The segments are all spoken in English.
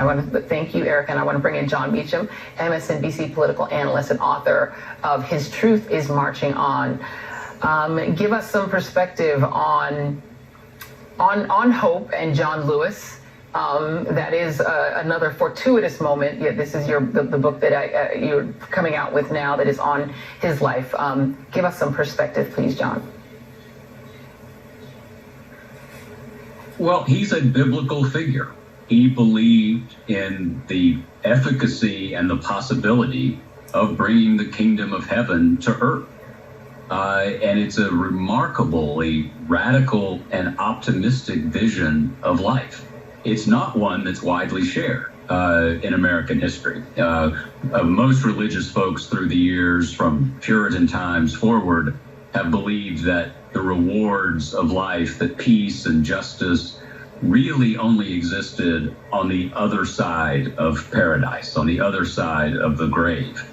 I want to thank you, Erica, and I want to bring in Jon Meacham, MSNBC political analyst and author of His Truth is Marching On. Give us some perspective on hope and John Lewis. That is another fortuitous moment. Yeah, this is the book that you're coming out with now that is on his life. Give us some perspective, please, Jon. Well, he's a biblical figure. He believed in the efficacy and the possibility of bringing the kingdom of heaven to earth. And it's a remarkably radical and optimistic vision of life. It's not one that's widely shared in American history. Most religious folks through the years, from Puritan times forward, have believed that the rewards of life, that peace and justice really only existed on the other side of paradise, on the other side of the grave.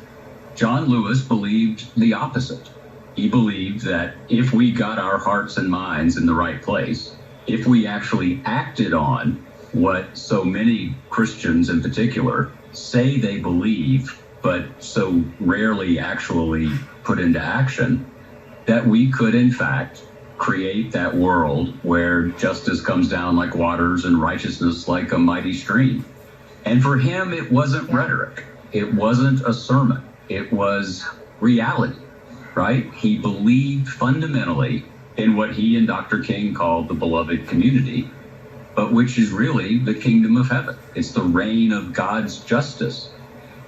John Lewis believed the opposite. He believed that if we got our hearts and minds in the right place, if we actually acted on what so many Christians in particular say they believe, but so rarely actually put into action, that we could in fact create that world where justice comes down like waters and righteousness like a mighty stream. And for him, it wasn't rhetoric. It wasn't a sermon. It was reality, right? He believed fundamentally in what he and Dr. King called the beloved community, but which is really the kingdom of heaven. It's the reign of God's justice.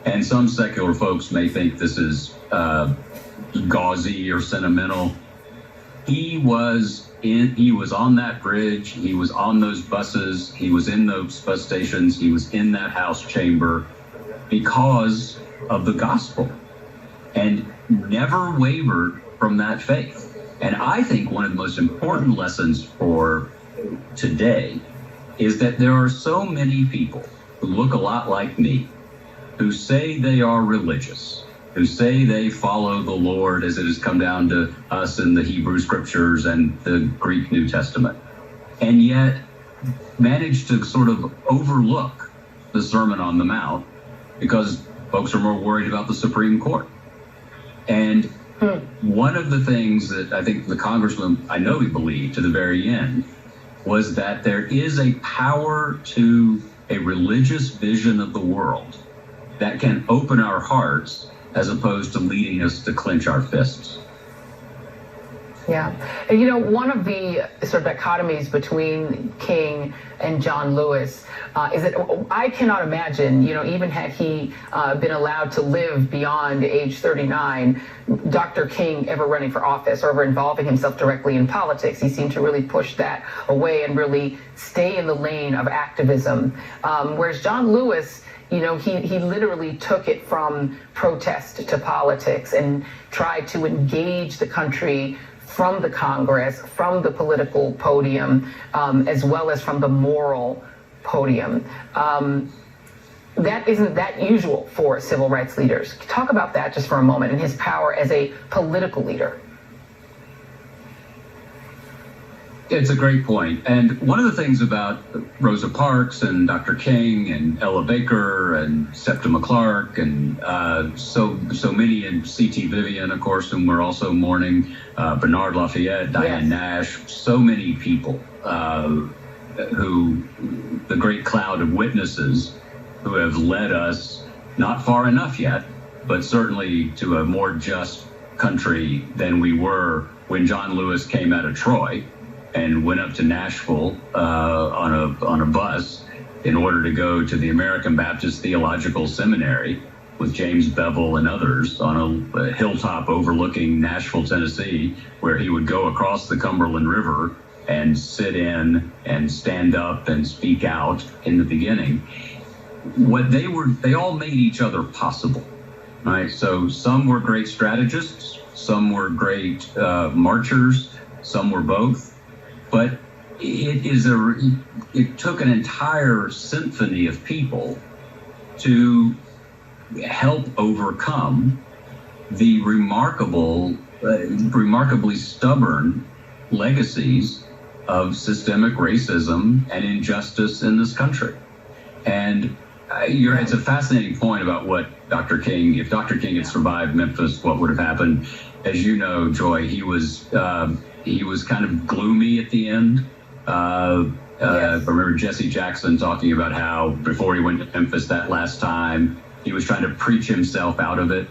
And some secular folks may think this is gauzy or sentimental. He was on that bridge, he was on those buses, he was in those bus stations, he was in that House chamber because of the gospel, and never wavered from that faith. And I think one of the most important lessons for today is that there are so many people who look a lot like me, who say they are religious, who say they follow the Lord as it has come down to us in the Hebrew scriptures and the Greek New Testament, and yet manage to sort of overlook the Sermon on the Mount because folks are more worried about the Supreme Court. And one of the things that I think the congressman, I know he believed to the very end, was that there is a power to a religious vision of the world that can open our hearts as opposed to leading us to clench our fists. Yeah. And, one of the sort of dichotomies between King and John Lewis is that I cannot imagine, even had he been allowed to live beyond age 39, Dr. King ever running for office or ever involving himself directly in politics. He seemed to really push that away and really stay in the lane of activism. Whereas John Lewis, he literally took it from protest to politics and tried to engage the country from the Congress, from the political podium, as well as from the moral podium. That isn't that usual for civil rights leaders. Talk about that just for a moment and his power as a political leader. It's a great point. And one of the things about Rosa Parks and Dr. King and Ella Baker and Septima Clark and so many, and C.T. Vivian, of course, whom we're also mourning, Bernard Lafayette, Diane Nash, so many people who, the great cloud of witnesses who have led us not far enough yet, but certainly to a more just country than we were when John Lewis came out of Troy and went up to Nashville on a bus in order to go to the American Baptist Theological Seminary with James Bevel and others on a hilltop overlooking Nashville, Tennessee, where he would go across the Cumberland River and sit in and stand up and speak out in the beginning. They all made each other possible, right? So some were great strategists, some were great marchers, some were both. But it took an entire symphony of people to help overcome the remarkably stubborn legacies of systemic racism and injustice in this country. And It's a fascinating point about what Dr. King, if Dr. King had survived Memphis, what would have happened? As you know, Joy, he was kind of gloomy at the end. I remember Jesse Jackson talking about how before he went to Memphis that last time, he was trying to preach himself out of it.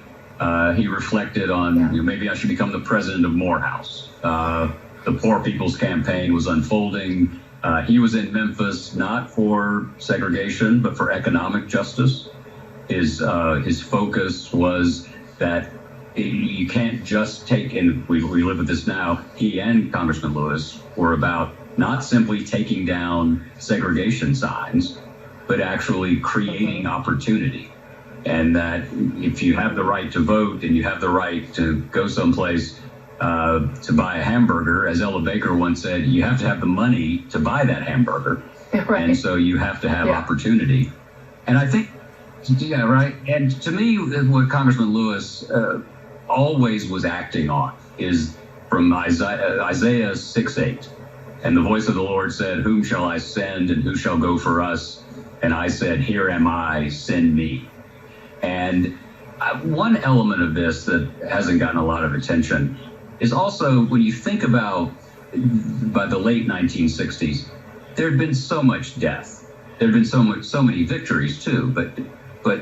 He reflected on, maybe I should become the president of Morehouse. The Poor People's Campaign was unfolding. He was in Memphis not for segregation, but for economic justice. His focus was that you can't just take, and we live with this now, he and Congressman Lewis were about not simply taking down segregation signs, but actually creating opportunity. And that if you have the right to vote and you have the right to go someplace to buy a hamburger, as Ella Baker once said, you have to have the money to buy that hamburger. Right. And so you have to have opportunity. And I think, right. And to me, what Congressman Lewis always was acting on is from Isaiah 6:8. And the voice of the Lord said, whom shall I send and who shall go for us? And I said, here am I, send me. And one element of this that hasn't gotten a lot of attention is also when you think about by the late 1960s, there had been so much death. There had been so many victories too, but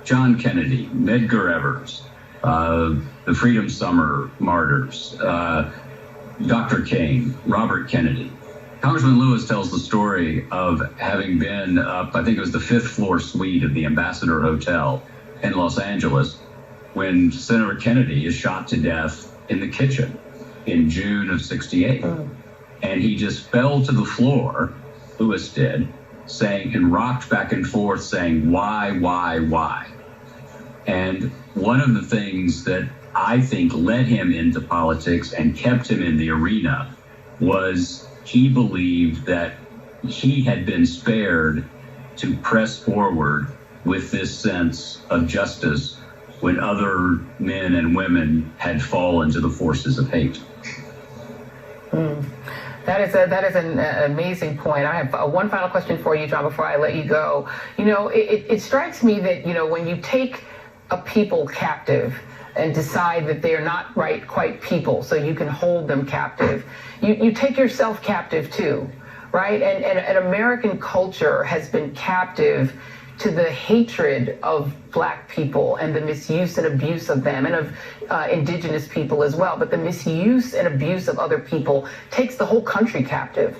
John Kennedy, Medgar Evers, the Freedom Summer martyrs, Dr. King, Robert Kennedy. Congressman Lewis tells the story of having been up, I think it was the 5th floor suite of the Ambassador Hotel in Los Angeles, when Senator Kennedy is shot to death in the kitchen in June of '68. And he just fell to the floor, Lewis did, saying, and rocked back and forth saying, why? And one of the things that I think led him into politics and kept him in the arena was he believed that he had been spared to press forward with this sense of justice when other men and women had fallen to the forces of hate. That is an amazing point. I have one final question for you, John, before I let you go. It strikes me that, when you take a people captive and decide that they're not quite people, so you can hold them captive, you take yourself captive too, right? And American culture has been captive to the hatred of Black people and the misuse and abuse of them, and of indigenous people as well. But the misuse and abuse of other people takes the whole country captive.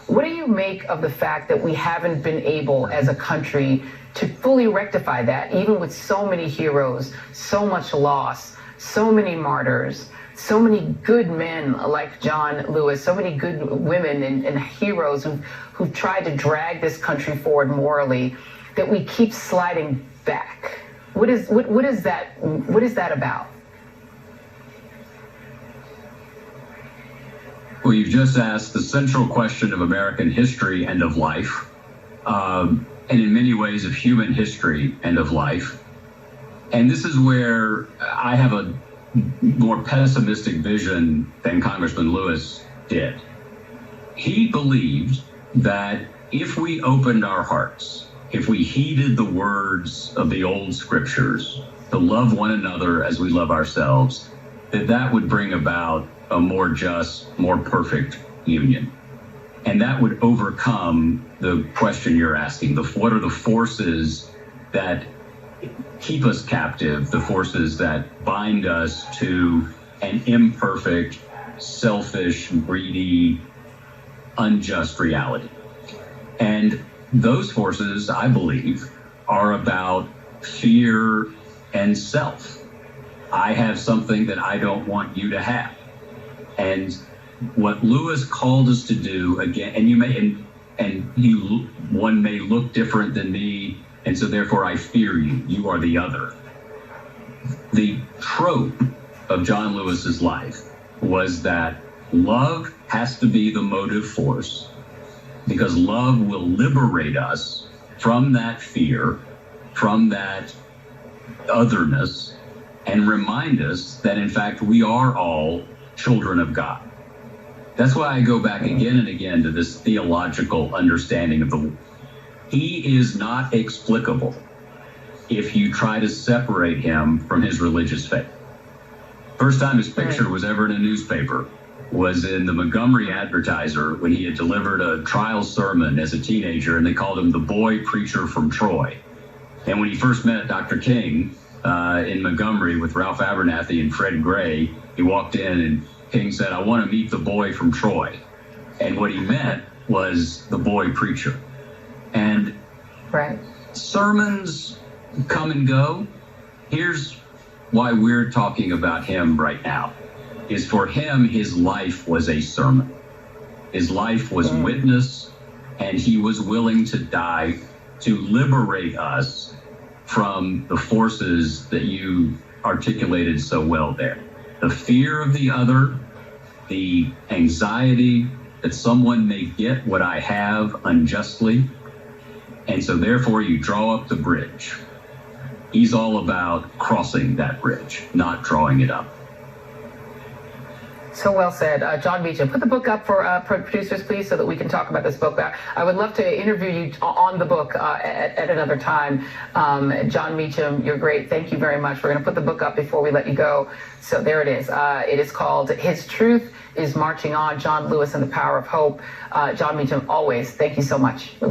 What do you make of the fact that we haven't been able as a country to fully rectify that, even with so many heroes, so much loss, so many martyrs, so many good men like John Lewis, so many good women and heroes who've tried to drag this country forward morally, that we keep sliding back? What is that about? Well, you've just asked the central question of American history and of life, and in many ways of human history and of life. And this is where I have a more pessimistic vision than Congressman Lewis did. He believed that if we opened our hearts, if we heeded the words of the old scriptures to love one another as we love ourselves, that would bring about a more just, more perfect union. And that would overcome the question you're asking. What are the forces that keep us captive, the forces that bind us to an imperfect, selfish, greedy, unjust reality? And those forces, I believe, are about fear and self. I have something that I don't want you to have. And what Lewis called us to do, again, and one may look different than me, and so therefore I fear you. You are the other. The trope of John Lewis's life was that love has to be the motive force, because love will liberate us from that fear, from that otherness, and remind us that, in fact, we are all children of God. That's why I go back again and again to this theological understanding of He is not explicable if you try to separate him from his religious faith. First time his picture was ever in a newspaper was in the Montgomery Advertiser when he had delivered a trial sermon as a teenager, and they called him the boy preacher from Troy. And when he first met Dr. King in Montgomery with Ralph Abernathy and Fred Gray, he walked in and King said, "I want to meet the boy from Troy." And what he meant was the boy preacher. And sermons come and go. Here's why we're talking about him right now, is for him, his life was a sermon. His life was witness, and he was willing to die to liberate us from the forces that you articulated so well there. The fear of the other, the anxiety that someone may get what I have unjustly, and so therefore you draw up the bridge. He's all about crossing that bridge, not drawing it up. So well said. Jon Meacham, put the book up for producers, please, so that we can talk about this book. I would love to interview you on the book at another time. Jon Meacham, you're great. Thank you very much. We're going to put the book up before we let you go. So there it is. It is called His Truth is Marching On, John Lewis and the Power of Hope. Jon Meacham, always, thank you so much.